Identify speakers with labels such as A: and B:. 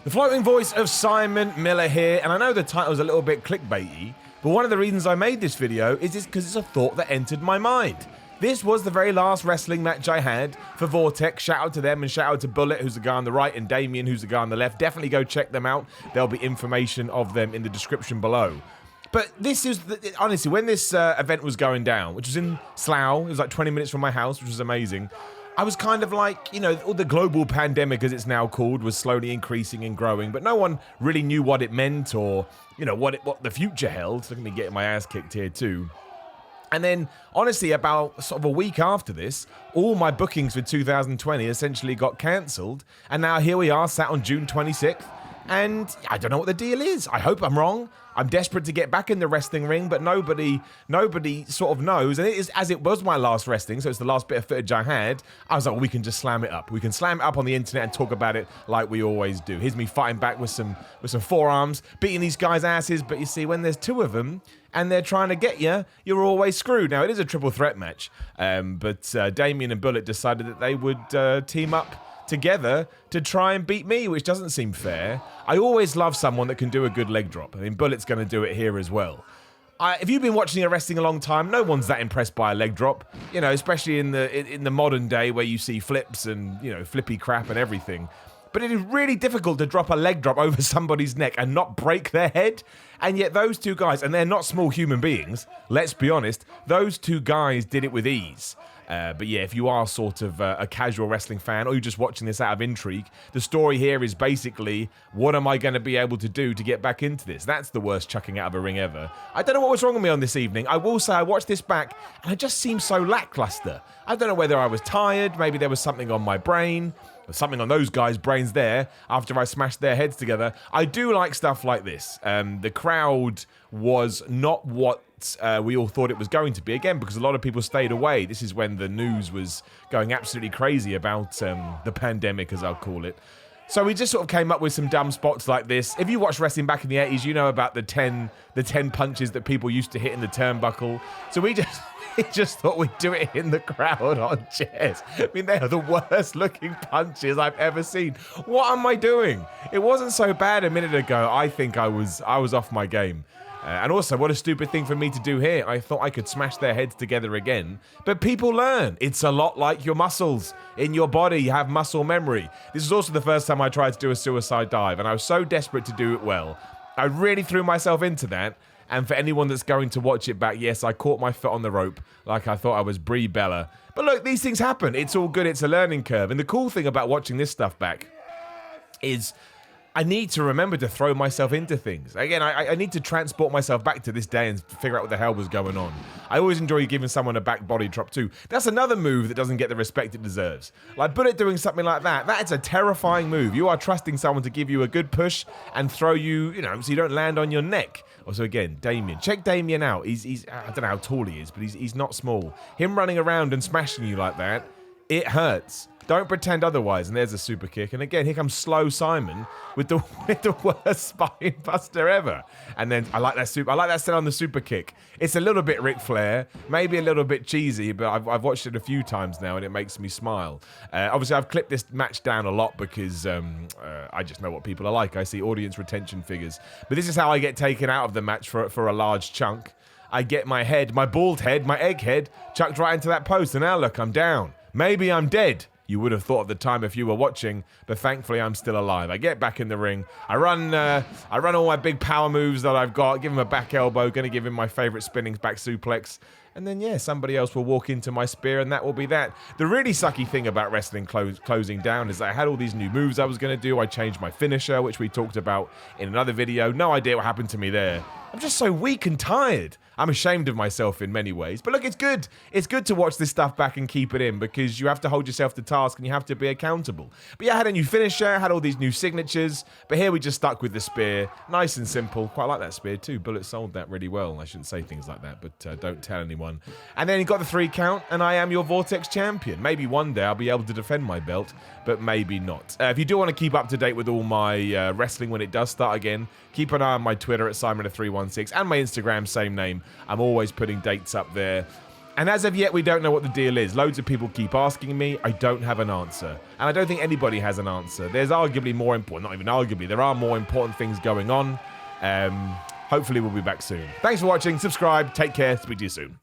A: The floating voice of Simon Miller here, and I know the title's a little bit clickbaity, but one of the reasons I made this video is because it's a thought that entered my mind. This was the very last wrestling match I had for Vortex. Shout out to them and shout out to Bullet, who's the guy on the right, and Damien, who's the guy on the left. Definitely go check them out. There'll be information of them in the description below. But this is, honestly, when this event was going down, which was in Slough, it was like 20 minutes from my house, which was amazing. I was kind of like, you know, all the global pandemic, as it's now called, was slowly increasing and growing, but no one really knew what it meant or, you know, what the future held. So I'm going to be getting my ass kicked here too. And then, honestly, about sort of a week after this, all my bookings for 2020 essentially got cancelled. And now here we are, sat on June 26th. And I don't know what the deal is. I hope I'm wrong. I'm desperate to get back in the wrestling ring, but nobody sort of knows. And it is, as it was my last wrestling, so it's the last bit of footage I had, I was like, well, we can just slam it up. We can slam it up on the internet and talk about it like we always do. Here's me fighting back with some forearms, beating these guys' asses. But you see, when there's two of them and they're trying to get you, you're always screwed. Now, it is a triple threat match, but Damien and Bullet decided that they would team up together to try and beat me, which doesn't seem fair. I always love someone that can do a good leg drop. I mean, Bullet's going to do it here as well. If you've been watching wrestling a long time, no one's that impressed by a leg drop, you know, especially in the modern day where you see flips and, you know, flippy crap and everything. But it is really difficult to drop a leg drop over somebody's neck and not break their head. And yet those two guys, and they're not small human beings, let's be honest, those two guys did it with ease. But yeah, if you are sort of a casual wrestling fan or you're just watching this out of intrigue, the story here is basically, what am I going to be able to do to get back into this? That's the worst chucking out of a ring ever. I don't know what was wrong with me on this evening. I will say I watched this back and I just seemed so lackluster. I don't know whether I was tired, maybe there was something on my brain, or something on those guys' brains there after I smashed their heads together. I do like stuff like this. The crowd was not what we all thought it was going to be, again, because a lot of people stayed away. This is when the news was going absolutely crazy about the pandemic, as I'll call it. So we just sort of came up with some dumb spots like this. If you watched wrestling back in the 80s, you know about the 10 punches that people used to hit in the turnbuckle. So we just thought we'd do it in the crowd on chairs. I mean, they are the worst looking punches I've ever seen. What am I doing? It wasn't so bad a minute ago. I think I was off my game. And also, what a stupid thing for me to do here. I thought I could smash their heads together again. But people learn. It's a lot like your muscles. In your body, you have muscle memory. This is also the first time I tried to do a suicide dive, and I was so desperate to do it well. I really threw myself into that. And for anyone that's going to watch it back, yes, I caught my foot on the rope like I thought I was Brie Bella. But look, these things happen. It's all good. It's a learning curve. And the cool thing about watching this stuff back is I need to remember to throw myself into things. Again, I need to transport myself back to this day and figure out what the hell was going on. I always enjoy giving someone a back body drop too. That's another move that doesn't get the respect it deserves. Like Bullet doing something like that. That is a terrifying move. You are trusting someone to give you a good push and throw you, you know, so you don't land on your neck. Also, again, Damien. Check Damien out. He's I don't know how tall he is, but he's not small. Him running around and smashing you like that, it hurts. Don't pretend otherwise. And there's a super kick. And again, here comes Slow Simon with the worst spine buster ever. And then I like that set on the super kick. It's a little bit Ric Flair, maybe a little bit cheesy, but I've watched it a few times now and it makes me smile. Obviously, I've clipped this match down a lot because I just know what people are like. I see audience retention figures. But this is how I get taken out of the match for a large chunk. I get my head, my bald head, my egg head, chucked right into that post. And now look, I'm down. Maybe I'm dead. You would have thought at the time if you were watching, but thankfully I'm still alive. I get back in the ring. I run all my big power moves that I've got. Give him a back elbow. Going to give him my favorite spinning back suplex. And then, yeah, somebody else will walk into my spear, and that will be that. The really sucky thing about wrestling closing down is that I had all these new moves I was going to do. I changed my finisher, which we talked about in another video. No idea what happened to me there. I'm just so weak and tired. I'm ashamed of myself in many ways. But look, it's good. It's good to watch this stuff back and keep it in because you have to hold yourself to task and you have to be accountable. But yeah, I had a new finisher, had all these new signatures. But here we just stuck with the spear. Nice and simple. Quite like that spear too. Bullet sold that really well. I shouldn't say things like that, but don't tell anyone. And then he got the 3 count and I am your Vortex champion. Maybe one day I'll be able to defend my belt, but maybe not. If you do want to keep up to date with all my wrestling when it does start again, keep an eye on my Twitter at Simon316 and my Instagram, same name. I'm always putting dates up there. And as of yet, we don't know what the deal is. Loads of people keep asking me. I don't have an answer. And I don't think anybody has an answer. There's arguably more important, not even arguably, there are more important things going on. Hopefully we'll be back soon. Thanks for watching. Subscribe. Take care. Speak to you soon.